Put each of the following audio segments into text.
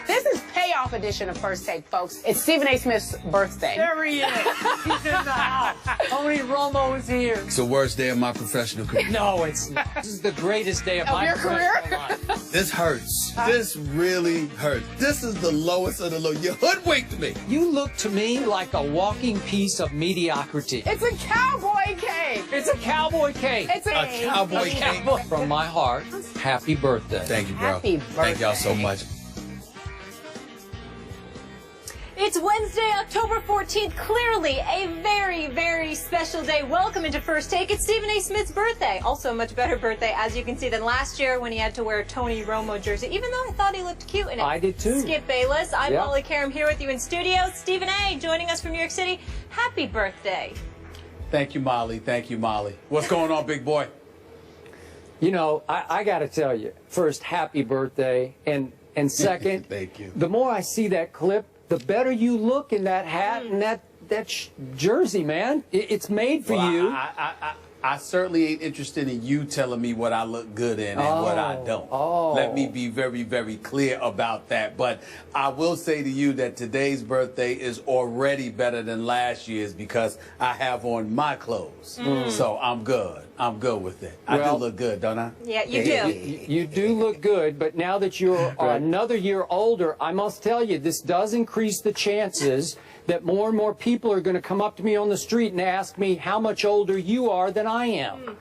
This is payoff edition of First Take, folks. It's Stephen A. Smith's birthday. There he is. He's in the house. Tony Romo is here. It's the worst day of my professional career. No, it's not. This is the greatest day of my your career? life. This hurts. This really hurts. This is the lowest of the low. You hoodwinked me. You look to me like a walking piece of mediocrity. It's a cowboy cake. It's a cowboy cake. It's A cowboy cake. From my heart, happy birthday. Thank you, bro. Happy Thank y'all so birthday. much. It's Wednesday, October 14th. Clearly a very, very special day. Welcome into First Take. It's Stephen A. Smith's birthday. Also a much better birthday, as you can see, than last year when he had to wear a Tony Romo jersey, even though I thought he looked cute in it. I did too. Skip Bayless. I'm Yeah. Molly Karam here with you in studio. Stephen A. joining us from New York City. Happy birthday. Thank you, Molly. Thank you, Molly. What's going on, big boy? You know, I got to tell you, first, happy birthday. And second, Thank you. The more I see that clip, the better you look in that hat and that jersey, man. It's made for you. I certainly ain't interested in you telling me what I look good in and what I don't. Oh. Let me be very, very clear about that. But I will say to you that today's birthday is already better than last year's because I have on my clothes. So I'm good. I'm good with it. I do Well, look good, don't I? Yeah, you do. You do look good, but now that you're another year older, I must tell you, this does increase the chances that more and more people are going to come up to me on the street and ask me how much older you are than I am.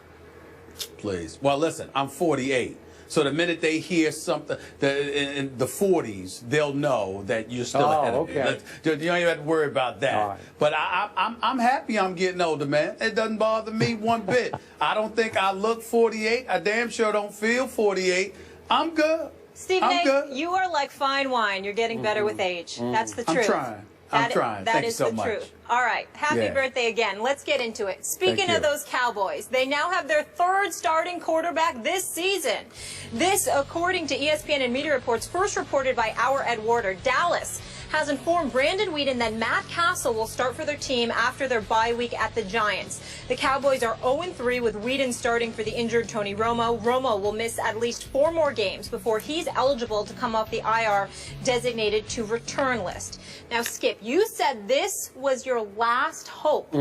Please. Well, listen, I'm 48. So the minute they hear something in the 40s, they'll know that you're still ahead of me. okay. You don't even have to worry about that. All right. But I'm happy I'm getting older, man. It doesn't bother me one bit. I don't think I look 48. I damn sure don't feel 48. I'm good. Stephen I'm A., good. you are like fine wine. You're getting better with age. That's the I'm truth. trying. I'm trying. That Thank you is so the much. truth. All right. Happy Yeah. birthday again. Let's get into it. Speaking Thank of you. those Cowboys, they now have their third starting quarterback this season. This, according to ESPN and media reports, first reported by our Ed Warder. Dallas has informed Brandon Weeden that Matt Cassel will start for their team after their bye week at the Giants. The Cowboys are 0-3 with Weeden starting for the injured Tony Romo. Romo will miss at least 4 more games before he's eligible to come off the IR designated to return list. Now, Skip, you said this was your last hope.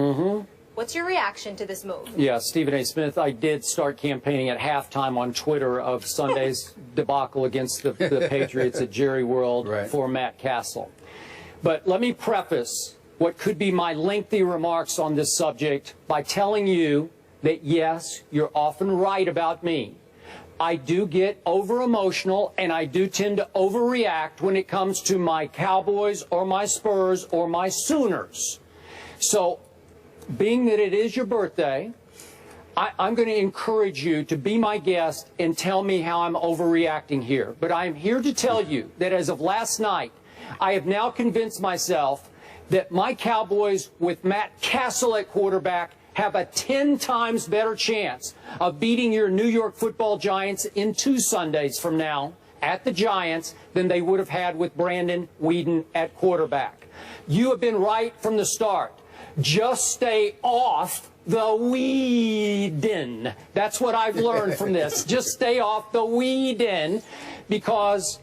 What's your reaction to this move? Yeah, Stephen A. Smith, I did start campaigning at halftime on Twitter of Sunday's debacle against the Patriots at Jerry World for Matt Cassel. But let me preface what could be my lengthy remarks on this subject by telling you that, yes, you're often right about me. I do get over-emotional, and I do tend to overreact when it comes to my Cowboys or my Spurs or my Sooners. So, being that it is your birthday, I'm going to encourage you to be my guest and tell me how I'm overreacting here. But I'm here to tell you that as of last night, I have now convinced myself that my Cowboys with Matt Cassel at quarterback have a 10 times better chance of beating your New York Football Giants in 2 Sundays from now at the Giants than they would have had with Brandon Weeden at quarterback. You have been right from the start. Just stay off the Weeden. That's what I've learned from this. Just stay off the Weeden, because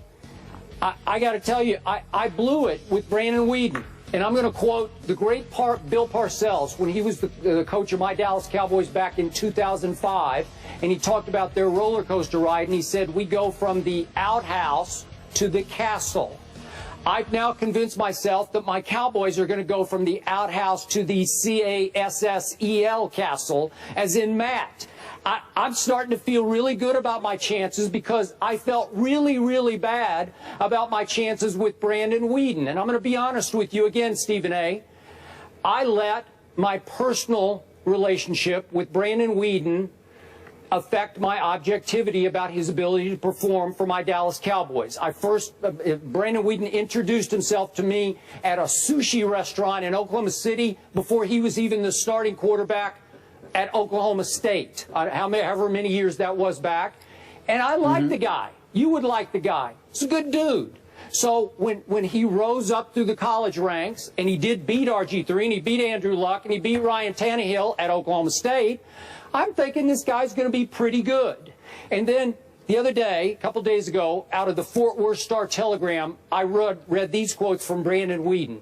I got to tell you, I blew it with Brandon Weeden. And I'm going to quote the great Bill Parcells when he was the coach of my Dallas Cowboys back in 2005. And he talked about their roller coaster ride. And he said, we go from the outhouse to the castle. I've now convinced myself that my Cowboys are going to go from the outhouse to the CASSEL castle, as in Matt. I'm starting to feel really good about my chances because I felt really, really bad about my chances with Brandon Weeden. And I'm going to be honest with you again, Stephen A. I let my personal relationship with Brandon Weeden affect my objectivity about his ability to perform for my Dallas Cowboys. Brandon Weeden introduced himself to me at a sushi restaurant in Oklahoma City before he was even the starting quarterback at Oklahoma State, however many years that was back. And I like the guy. You would like the guy. He's a good dude. So when he rose up through the college ranks, and he did beat RG3, and he beat Andrew Luck, and he beat Ryan Tannehill at Oklahoma State, I'm thinking this guy's going to be pretty good. And then the other day, a couple days ago, out of the Fort Worth Star-Telegram, I read these quotes from Brandon Weeden.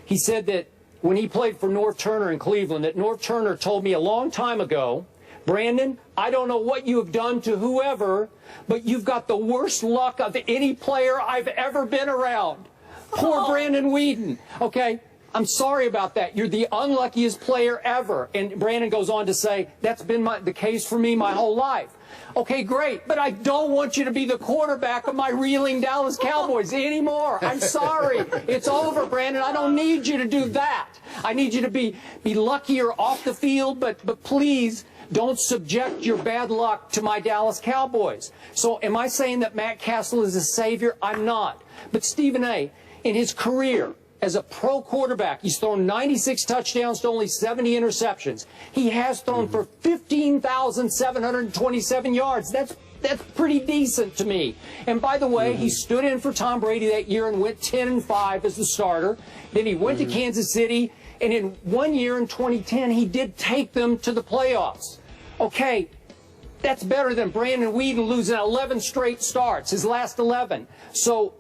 He said that when he played for North Turner in Cleveland, that North Turner told me a long time ago, Brandon, I don't know what you have done to whoever, but you've got the worst luck of any player I've ever been around. Poor Brandon Weeden. Okay, I'm sorry about that. You're the unluckiest player ever. And Brandon goes on to say, that's been the case for me my whole life. Okay, great, but I don't want you to be the quarterback of my reeling Dallas Cowboys anymore. I'm sorry. It's over, Brandon. I don't need you to do that. I need you to be luckier off the field, but please don't subject your bad luck to my Dallas Cowboys. So am I saying that Matt Cassel is a savior? I'm not. But Stephen A., in his career as a pro quarterback, he's thrown 96 touchdowns to only 70 interceptions. He has thrown for 15,727 yards. That's pretty decent to me. And by the way, he stood in for Tom Brady that year and went 10-5 as the starter. Then he went to Kansas City, and in 1 year in 2010, he did take them to the playoffs. Okay, that's better than Brandon Weeden losing 11 straight starts, his last 11. So,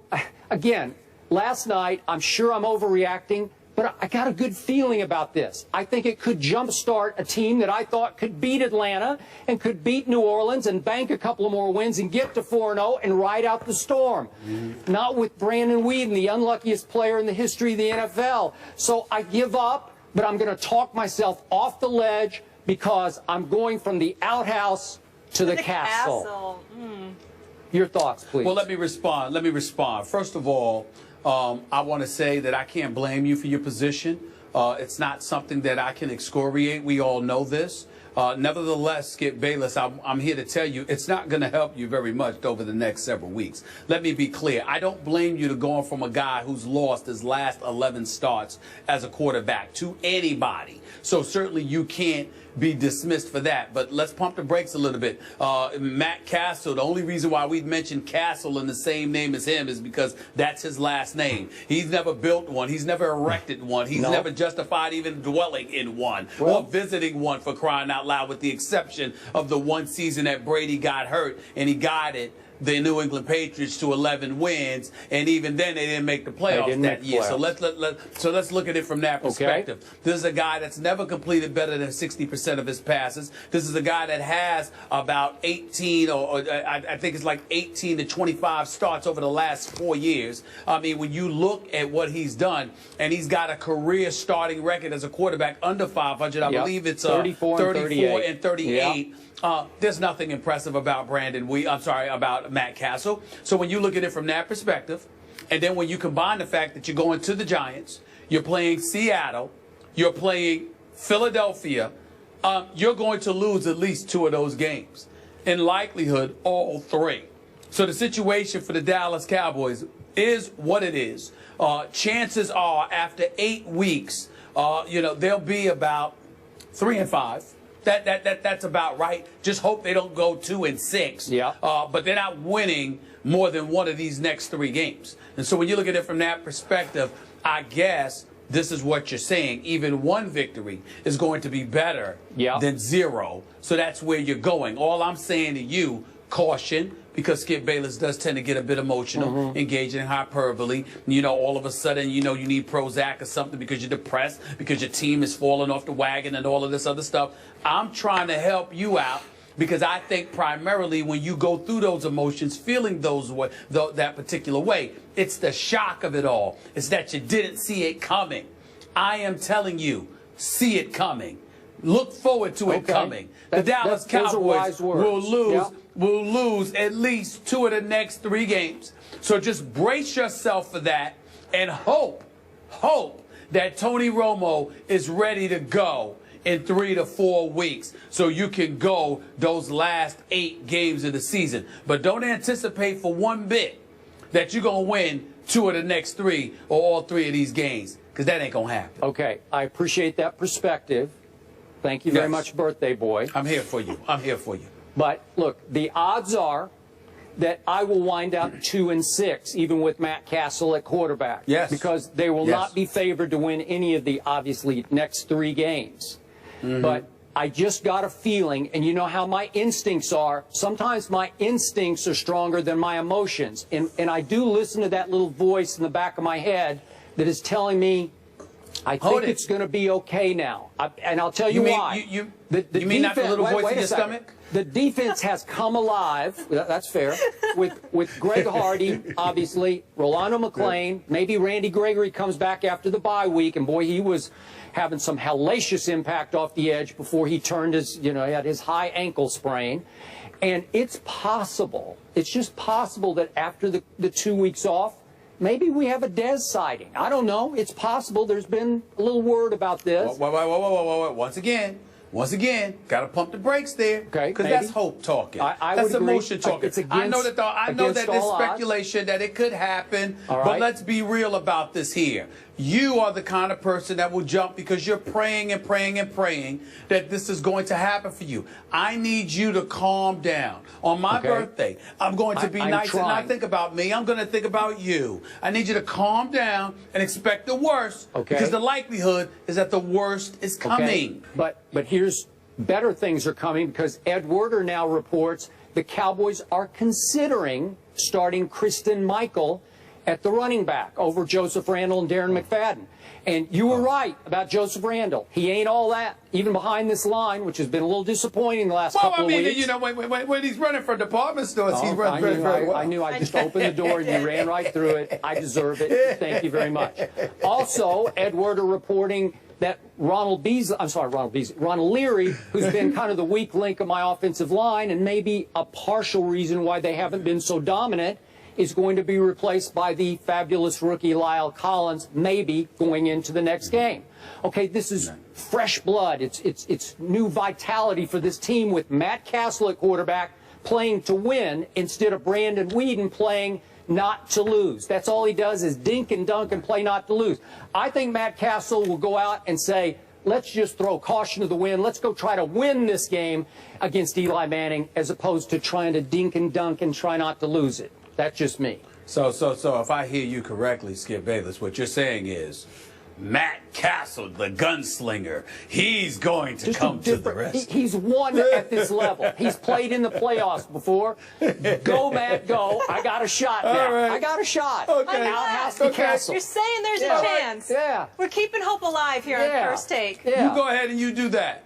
again, last night, I'm sure I'm overreacting, but I got a good feeling about this. I think it could jumpstart a team that I thought could beat Atlanta and could beat New Orleans and bank a couple of more wins and get to 4-0 and ride out the storm. Not with Brandon Weeden, the unluckiest player in the history of the NFL. So I give up, but I'm going to talk myself off the ledge because I'm going from the outhouse to the castle. Your thoughts, please. Well, let me respond. First of all, I want to say that I can't blame you for your position. It's not something that I can excoriate. We all know this. Nevertheless, Skip Bayless, I'm here to tell you it's not going to help you very much over the next several weeks. Let me be clear. I don't blame you to going from a guy who's lost his last 11 starts as a quarterback to anybody. So certainly you can't be dismissed for that. But let's pump the brakes a little bit. Matt Cassel, the only reason why we mentioned Cassel in the same name as him is because that's his last name. He's never built one. He's never erected one. He's never justified even dwelling in one or visiting one, for crying out loud, with the exception of the one season that Brady got hurt and he guided the New England Patriots to 11 wins, and even then they didn't make the playoffs that year. So let's look at it from that perspective. Okay. This is a guy that's never completed better than 60% of his passes. This is a guy that has about 18 or I think it's like 18 to 25 starts over the last 4 years. I mean, when you look at what he's done, and he's got a career starting record as a quarterback under 500. I believe it's 34 and 38. There's nothing impressive about about Matt Cassel. So when you look at it from that perspective, and then when you combine the fact that you're going to the Giants, you're playing Seattle, you're playing Philadelphia, you're going to lose at least 2 of those games. In likelihood, all 3. So the situation for the Dallas Cowboys is what it is. Chances are, after 8 weeks, they'll be about 3-5. That's about right. Just hope they don't go 2-6. Yeah. But they're not winning more than one of these next 3 games. And so when you look at it from that perspective, I guess this is what you're saying. Even 1 victory is going to be better than 0. So that's where you're going. All I'm saying to you, caution, because Skip Bayless does tend to get a bit emotional, engaging in hyperbole. All of a sudden, you need Prozac or something because you're depressed, because your team is falling off the wagon and all of this other stuff. I'm trying to help you out because I think primarily when you go through those emotions, feeling that particular way, it's the shock of it all. It's that you didn't see it coming. I am telling you, see it coming. Look forward to it coming. The Dallas Cowboys will lose at least 2 of the next 3 games. So just brace yourself for that and hope that Tony Romo is ready to go in 3 to 4 weeks so you can go those last 8 games of the season. But don't anticipate for 1 bit that you're going to win 2 of the next 3 or all 3 of these games, because that ain't going to happen. Okay, I appreciate that perspective. Thank you very much, birthday boy. I'm here for you. I'm here for you. But look, the odds are that I will wind up 2-6, even with Matt Cassel at quarterback. Yes. Because they will not be favored to win any of the, obviously, next 3 games. But I just got a feeling, and you know how my instincts are. Sometimes my instincts are stronger than my emotions. And I do listen to that little voice in the back of my head that is telling me, I think it's going to be okay now. And I'll tell you why. You mean not the little voice in your stomach? The defense has come alive. That's fair. With Greg Hardy, obviously, Rolando McClain, maybe Randy Gregory comes back after the bye week, and boy, he was having some hellacious impact off the edge before he turned his, he had his high ankle sprain. And it's possible, it's just possible that after the 2 weeks off, maybe we have a Dez sighting. I don't know. It's possible. There's been a little word about this. Whoa. Once again, got to pump the brakes there. Okay, because that's hope talking. That's emotion talking. I know that there's speculation that it could happen, but let's be real about this here. You are the kind of person that will jump because you're praying and praying and praying that this is going to happen for you. I need you to calm down. On my birthday, I'm going to be nice and not think about me. I'm going to think about you. I need you to calm down and expect the worst because the likelihood is that the worst is coming. But here's better things are coming because Ed Werder now reports the Cowboys are considering starting Kristen Michael at the running back over Joseph Randle and Darren McFadden. And you were right about Joseph Randle. He ain't all that, even behind this line, which has been a little disappointing the last couple of weeks. When he's running for department stores, he's running I knew I just opened the door and you ran right through it. I deserve it. Thank you very much. Also, Ed Werder reporting that Ronald Leary, who's been kind of the weak link of my offensive line and maybe a partial reason why they haven't been so dominant, is going to be replaced by the fabulous rookie Lyle Collins, maybe going into the next game. Okay, this is fresh blood. It's new vitality for this team with Matt Cassel at quarterback playing to win instead of Brandon Weeden playing not to lose. That's all he does is dink and dunk and play not to lose. I think Matt Cassel will go out and say, let's just throw caution to the wind. Let's go try to win this game against Eli Manning as opposed to trying to dink and dunk and try not to lose it. That's just me. So if I hear you correctly, Skip Bayless, what you're saying is Matt Cassel, the gunslinger, he's going to come to the rescue. He's won at this level. He's played in the playoffs before. Go, Matt, go. I got a shot now. Right. I got a shot. Okay. Outhouse the Castle. You're saying there's a chance. Yeah. We're keeping hope alive here on First Take. Yeah. You go ahead and you do that.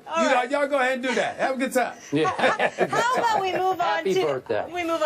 Y'all go ahead and do that. Have a good time. Yeah. How about we move on Happy birthday.